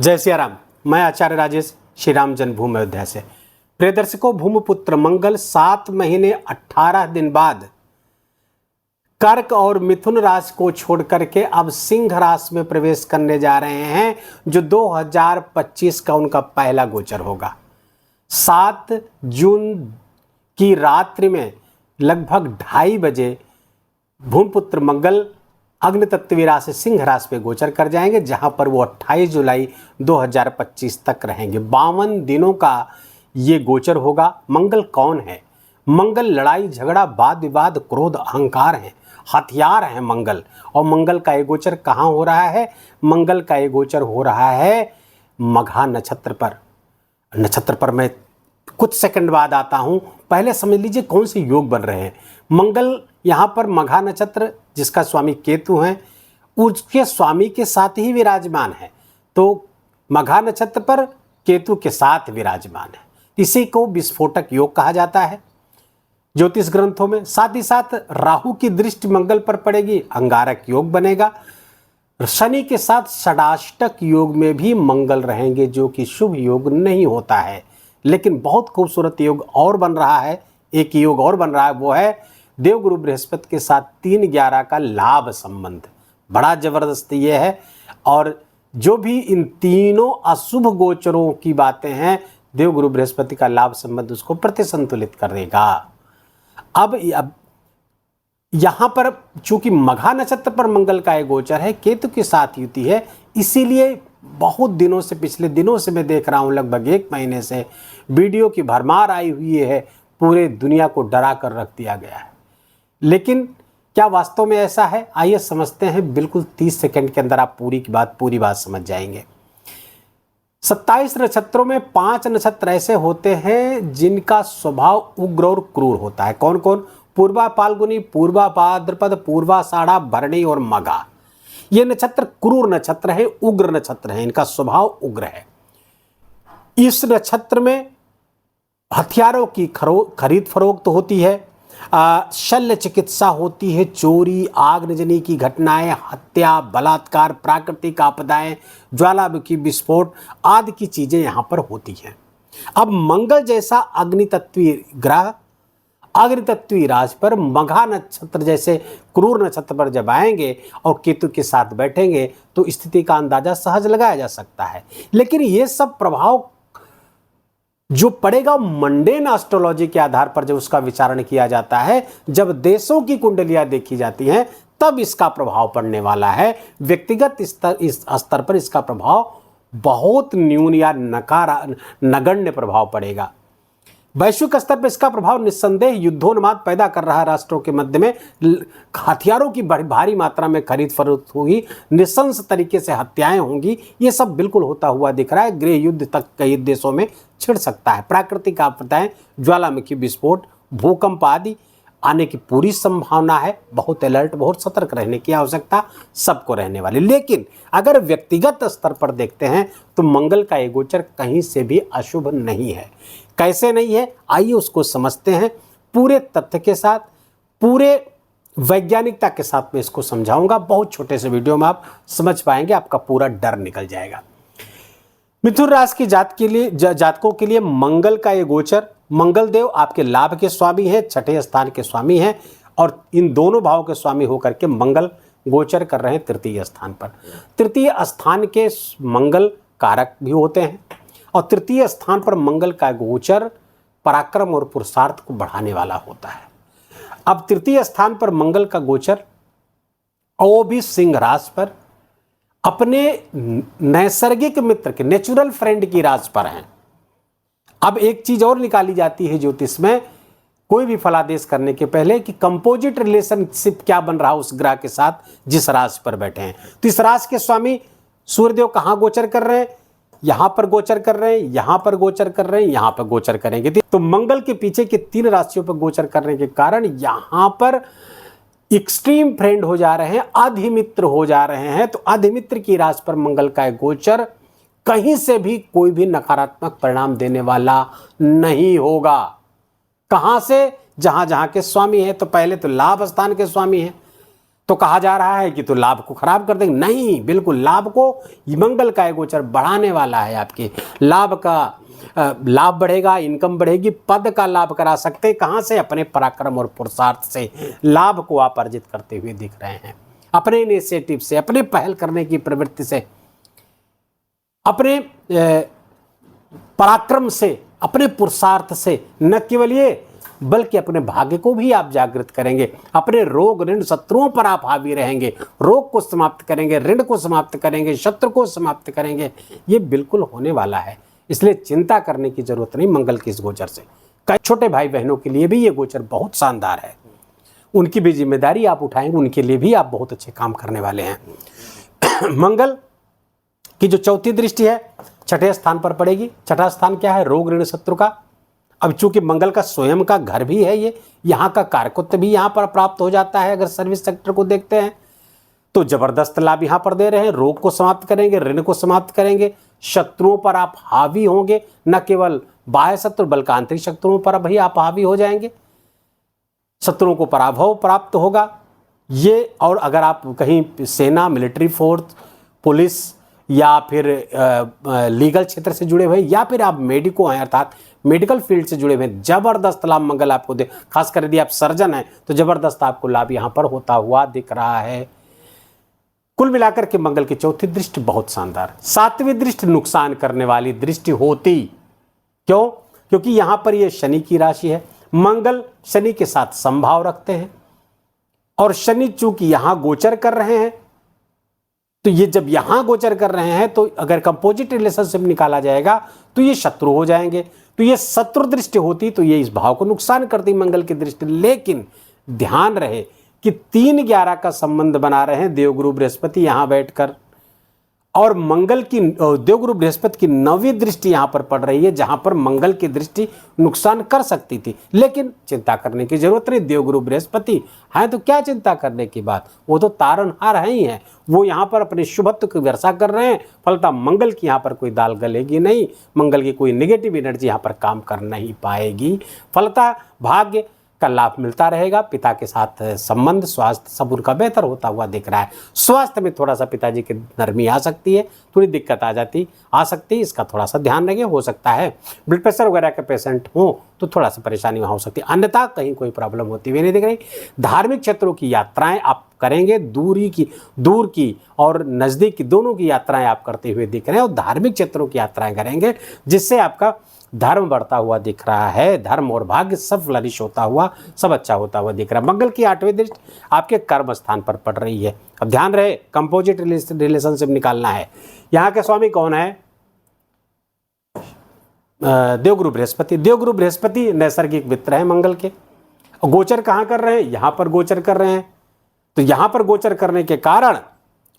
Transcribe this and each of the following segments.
जय सिया राम। मैं आचार्य राजेश श्री राम जन्मभूमि अयोध्या से। प्रिय दर्शकों, भूमिपुत्र मंगल 7 महीने 18 दिन बाद कर्क और मिथुन राशि को छोड़ करके अब सिंह राशि में प्रवेश करने जा रहे हैं, जो 2025 का उनका पहला गोचर होगा। 7 जून की रात्रि में लगभग 2:30 बजे भूमिपुत्र मंगल अग्नि तत्व राशि सिंह राशि पे गोचर कर जाएंगे, जहां पर वो 28 जुलाई 2025 तक रहेंगे। 52 दिनों का ये गोचर होगा। मंगल कौन है? मंगल लड़ाई झगड़ा वाद विवाद क्रोध अहंकार है, हथियार है मंगल। और मंगल का ये गोचर कहाँ हो रहा है? मंगल का ये गोचर हो रहा है मघा नक्षत्र पर। नक्षत्र पर मैं कुछ सेकंड बाद आता हूं, पहले समझ लीजिए कौन से योग बन रहे हैं। मंगल यहाँ पर मघा नक्षत्र, जिसका स्वामी केतु हैं, उसके स्वामी के साथ ही विराजमान है। तो मघा नक्षत्र पर केतु के साथ विराजमान है। इसी को विस्फोटक योग कहा जाता है ज्योतिष ग्रंथों में। साथ ही साथ राहु की दृष्टि मंगल पर पड़ेगी, अंगारक योग बनेगा। शनि के साथ षडाष्टक योग में भी मंगल रहेंगे, जो कि शुभ योग नहीं होता है। लेकिन बहुत खूबसूरत योग और बन रहा है, एक योग और बन रहा है, वो है देवगुरु बृहस्पति के साथ 3/11 का लाभ संबंध। बड़ा जबरदस्त ये है। और जो भी इन तीनों अशुभ गोचरों की बातें हैं, देवगुरु बृहस्पति का लाभ संबंध उसको प्रतिसंतुलित कर देगा। अब यहां पर चूंकि मघा नक्षत्र पर मंगल का एक गोचर है, केतु के साथ युति है, इसीलिए बहुत दिनों से, पिछले दिनों से मैं देख रहा हूं, लगभग 1 महीने से वीडियो की भरमार आई हुई है। पूरे दुनिया को डरा कर रख दिया गया है। लेकिन क्या वास्तव में ऐसा है? आइए समझते हैं। बिल्कुल 30 सेकंड के अंदर आप पूरी बात समझ जाएंगे। 27 नक्षत्रों में 5 नक्षत्र ऐसे होते हैं जिनका स्वभाव उग्र और क्रूर होता है। कौन कौन? पूर्वा फाल्गुनी, पूर्वा भाद्रपद, पूर्वाषाढ़ा, भरणी और मघा। ये नक्षत्र क्रूर नक्षत्र है, उग्र नक्षत्र है, इनका स्वभाव उग्र है। इस नक्षत्र में हथियारों की खरीद फरोख्त होती है, शल्य चिकित्सा होती है, चोरी आगजनी की घटनाएं, हत्या, बलात्कार, प्राकृतिक आपदाएं, ज्वालामुखी विस्फोट आदि की चीजें यहां पर होती हैं। अब मंगल जैसा अग्नितत्वीय ग्रह अग्नितत्वीय राशि पर मघा नक्षत्र जैसे क्रूर नक्षत्र पर जब आएंगे और केतु के साथ बैठेंगे, तो स्थिति का अंदाजा सहज लगाया जा सकता है। लेकिन ये सब प्रभाव जो पड़ेगा मंडेन एस्ट्रोलॉजी के आधार पर जब उसका विचारण किया जाता है, जब देशों की कुंडलियां देखी जाती हैं, तब इसका प्रभाव पड़ने वाला है। व्यक्तिगत इस स्तर पर इसका प्रभाव बहुत न्यून या नगण्य प्रभाव पड़ेगा। वैश्विक स्तर पर इसका प्रभाव निस्संदेह युद्धोन्माद पैदा कर रहा है। राष्ट्रों के मध्य में हथियारों की भारी मात्रा में खरीद फरोख्त होगी, निशंस तरीके से हत्याएं होंगी। ये सब बिल्कुल होता हुआ दिख रहा है। गृह युद्ध तक कई देशों में छिड़ सकता है। प्राकृतिक आपदाएं, ज्वालामुखी विस्फोट, भूकंप आदि आने की पूरी संभावना है। बहुत अलर्ट, बहुत सतर्क रहने की आवश्यकता सबको रहने वाली। लेकिन अगर व्यक्तिगत स्तर पर देखते हैं तो मंगल का ये गोचर कहीं से भी अशुभ नहीं है। कैसे नहीं है? आइए उसको समझते हैं पूरे तथ्य के साथ, पूरे वैज्ञानिकता के साथ मैं इसको समझाऊंगा। बहुत छोटे से वीडियो में आप समझ पाएंगे, आपका पूरा डर निकल जाएगा। मिथुन राशि की जातकों के लिए मंगल का ये गोचर, मंगल देव आपके लाभ के स्वामी हैं, 6ठे स्थान के स्वामी हैं, और इन दोनों भावों के स्वामी होकर के मंगल गोचर कर रहे हैं 3य स्थान पर। 3य स्थान के मंगल कारक भी होते हैं, और 3य स्थान पर मंगल का गोचर पराक्रम और पुरुषार्थ को बढ़ाने वाला होता है। अब 3य स्थान पर मंगल का गोचर, वो भी सिंह राशि पर, अपने नैसर्गिक मित्र के नेचुरल फ्रेंड की राशि पर हैं। अब एक चीज और निकाली जाती है ज्योतिष में, कोई भी फलादेश करने के पहले, कि कंपोजिट रिलेशनशिप क्या बन रहा है उस ग्रह के साथ जिस राशि पर बैठे हैं। तो इस राशि के स्वामी सूर्यदेव कहां गोचर कर रहे हैं? यहां पर गोचर कर रहे हैं, यहां पर गोचर कर रहे हैं, यहां पर गोचर करेंगे। तो मंगल के पीछे के 3 राशियों पर गोचर करने के कारण यहां पर एक्सट्रीम फ्रेंड हो जा रहे हैं, अधिमित्र हो जा रहे हैं। तो अधिमित्र की राशि पर मंगल का गोचर कहीं से भी कोई भी नकारात्मक परिणाम देने वाला नहीं होगा। कहां से? जहां जहां के स्वामी है। तो पहले तो लाभ स्थान के स्वामी है, तो कहा जा रहा है कि तो लाभ को खराब कर देंगे, नहीं, बिल्कुल लाभ को, मंगल का ये गोचर बढ़ाने वाला है। आपके लाभ का लाभ बढ़ेगा, इनकम बढ़ेगी, पद का लाभ करा सकते हैं। कहाँ से? अपने पराक्रम और पुरुषार्थ से लाभ को आप अर्जित करते हुए दिख रहे हैं, अपने इनिशिएटिव से, अपने पहल करने की प्रवृत्ति से, अपने पराक्रम से, अपने पुरुषार्थ से, न केवल ये बल्कि अपने भाग्य को भी आप जागृत करेंगे। अपने रोग ऋण शत्रुओं पर आप हावी रहेंगे, रोग को समाप्त करेंगे, ऋण को समाप्त करेंगे, शत्रु को समाप्त करेंगे। ये बिल्कुल होने वाला है, इसलिए चिंता करने की जरूरत नहीं मंगल के इस गोचर से। कई छोटे भाई बहनों के लिए भी ये गोचर बहुत शानदार है, उनकी भी जिम्मेदारी आप उठाएंगे, उनके लिए भी आप बहुत अच्छे काम करने वाले हैं। मंगल की जो चौथी दृष्टि है छठे स्थान पर पड़ेगी। छठा स्थान क्या है? रोग ऋण शत्रु का। अब चूंकि मंगल का स्वयं का घर भी है ये, यहाँ का कारकत्व भी यहाँ पर प्राप्त हो जाता है। अगर सर्विस सेक्टर को देखते हैं तो जबरदस्त लाभ यहाँ पर दे रहे हैं। रोग को समाप्त करेंगे, ऋण को समाप्त करेंगे, शत्रुओं पर आप हावी होंगे, न केवल बाह्य शत्रु बल्कि आंतरिक शत्रुओं पर भी आप हावी हो जाएंगे, शत्रुओं को पराभव प्राप्त होगा ये। और अगर आप कहीं सेना, मिलिट्री फोर्स, पुलिस या फिर लीगल क्षेत्र से जुड़े हुए, या फिर आप मेडिको हैं अर्थात मेडिकल फील्ड से जुड़े हुए, जबरदस्त लाभ मंगल आपको दे। खासकर यदि आप सर्जन हैं तो जबरदस्त आपको लाभ यहां पर होता हुआ दिख रहा है। कुल मिलाकर के मंगल की चौथी दृष्टि बहुत शानदार। सातवीं दृष्टि नुकसान करने वाली दृष्टि होती, क्यों? क्योंकि यहां पर यह शनि की राशि है। मंगल शनि के साथ समभाव रखते हैं और शनि चूंकि यहां गोचर कर रहे हैं, तो ये जब यहां गोचर कर रहे हैं तो अगर कंपोजिट रिलेशनशिप निकाला जाएगा तो ये शत्रु हो जाएंगे। तो ये शत्रु दृष्टि होती तो ये इस भाव को नुकसान करती मंगल की दृष्टि। लेकिन ध्यान रहे कि 3-11 का संबंध बना रहे हैं देवगुरु बृहस्पति यहां बैठकर, और मंगल की देवगुरु बृहस्पति की 9वीं दृष्टि यहां पर पड़ रही है, जहां पर मंगल की दृष्टि नुकसान कर सकती थी। लेकिन चिंता करने की जरूरत नहीं, देवगुरु बृहस्पति हैं तो क्या चिंता करने की बात, वो तो तारनहार है ही हैं। वो यहां पर अपने शुभत्व की वर्षा कर रहे हैं, फलता मंगल की यहां पर कोई दाल गलेगी नहीं, मंगल की कोई नेगेटिव एनर्जी यहां पर काम कर नहीं पाएगी, फलता भाग्य का लाभ मिलता रहेगा। पिता के साथ संबंध, स्वास्थ्य सब उनका बेहतर होता हुआ दिख रहा है। स्वास्थ्य में थोड़ा सा पिताजी की नरमी आ सकती है, थोड़ी दिक्कत आ सकती है, इसका थोड़ा सा ध्यान रखिए। हो सकता है ब्लड प्रेशर वगैरह के पेशेंट हो तो थोड़ा सा परेशानी वहाँ हो सकती है, अन्यथा कहीं कोई प्रॉब्लम होती हुई नहीं दिख रही। धार्मिक क्षेत्रों की यात्राएं आप करेंगे, दूर की और नज़दीक की दोनों की यात्राएं आप करते हुए दिख रहे हैं, और धार्मिक क्षेत्रों की यात्राएं करेंगे जिससे आपका धर्म बढ़ता हुआ दिख रहा है। धर्म और भाग्य सब फ्लरिश होता हुआ, सब अच्छा होता हुआ दिख रहा है। मंगल की 8वीं दृष्टि आपके कर्म स्थान पर पड़ रही है। अब ध्यान रहे कंपोजिट रिलेशनशिप निकालना है। यहाँ के स्वामी कौन है? देवगुरु बृहस्पति। देवगुरु बृहस्पति नैसर्गिक मित्र है मंगल के। गोचर कहाँ कर रहे हैं? यहाँ पर गोचर कर रहे हैं। तो यहाँ पर गोचर करने के कारण,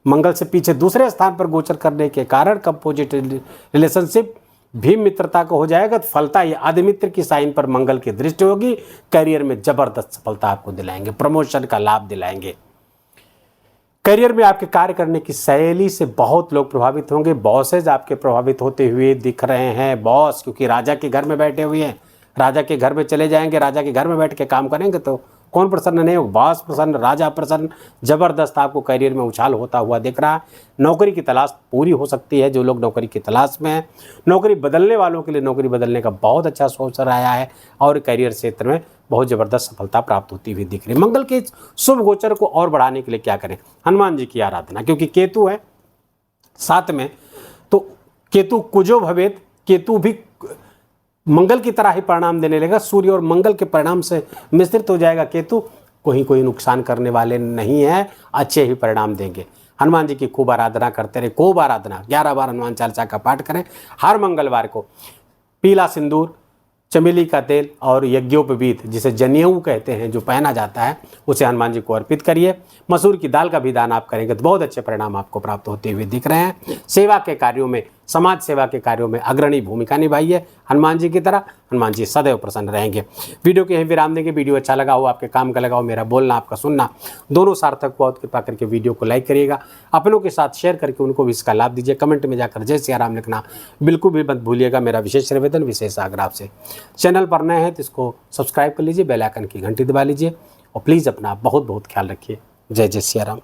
मंगल से पीछे दूसरे स्थान पर गोचर करने के कारण कंपोजिट रिलेशनशिप भी मित्रता को हो जाएगा। तो फलता ये आदिमित्र की साइन पर मंगल की दृष्टि होगी। करियर में जबरदस्त सफलता आपको दिलाएंगे, प्रमोशन का लाभ दिलाएंगे। करियर में आपके कार्य करने की शैली से बहुत लोग प्रभावित होंगे। बॉसेज आपके प्रभावित होते हुए दिख रहे हैं। बॉस क्योंकि राजा के घर में बैठे हुए हैं, राजा के घर में चले जाएंगे, राजा के घर में बैठ के काम करेंगे तो कौन प्रसन्न नहीं हो? बॉस प्रसन्न, राजा प्रसन्न, जबरदस्त आपको करियर में उछाल होता हुआ दिख रहा है। नौकरी की तलाश पूरी हो सकती है जो लोग नौकरी की तलाश में हैं। नौकरी बदलने वालों के लिए नौकरी बदलने का बहुत अच्छा अवसर आया है और करियर क्षेत्र में बहुत ज़बरदस्त सफलता प्राप्त होती हुई दिख रही है। मंगल के शुभ गोचर को और बढ़ाने के लिए क्या करें? हनुमान जी की आराधना, क्योंकि केतु है साथ में, तो केतु कुजो भवेत, केतु भी मंगल की तरह ही परिणाम देने लगेगा। सूर्य और मंगल के परिणाम से मिश्रित हो जाएगा केतु। कोई नुकसान करने वाले नहीं है, अच्छे ही परिणाम देंगे। हनुमान जी की खूब आराधना करते रहे, खूब आराधना, 11 बार हनुमान चालीसा का पाठ करें। हर मंगलवार को पीला सिंदूर, चमेली का तेल और यज्ञोपवीत जिसे जनेऊ कहते हैं जो पहना जाता है, उसे हनुमान जी को अर्पित करिए। मसूर की दाल का भी दान आप करेंगे तो बहुत अच्छे परिणाम आपको प्राप्त होते हुए दिख रहे हैं। सेवा के कार्यों में, समाज सेवा के कार्यों में अग्रणी भूमिका निभाइए हनुमान जी की तरह। हनुमान जी सदैव प्रसन्न रहेंगे। वीडियो के यहीं विराम देंगे। वीडियो अच्छा लगा हो, आपके काम का लगा हो, मेरा बोलना आपका सुनना दोनों सार्थक हुआ तो कृपा करके वीडियो को लाइक करिएगा, अपनों के साथ शेयर करके उनको भी इसका लाभ दीजिए। कमेंट में जाकर जय सिया राम लिखना बिल्कुल भी मत भूलिएगा। मेरा विशेष निवेदन, विशेष आग्रह आपसे। चैनल पर नए हैं तो इसको सब्सक्राइब कर लीजिए, बेल आइकन की घंटी दबा लीजिए और प्लीज़ अपना बहुत बहुत ख्याल रखिए। जय जय सिया राम।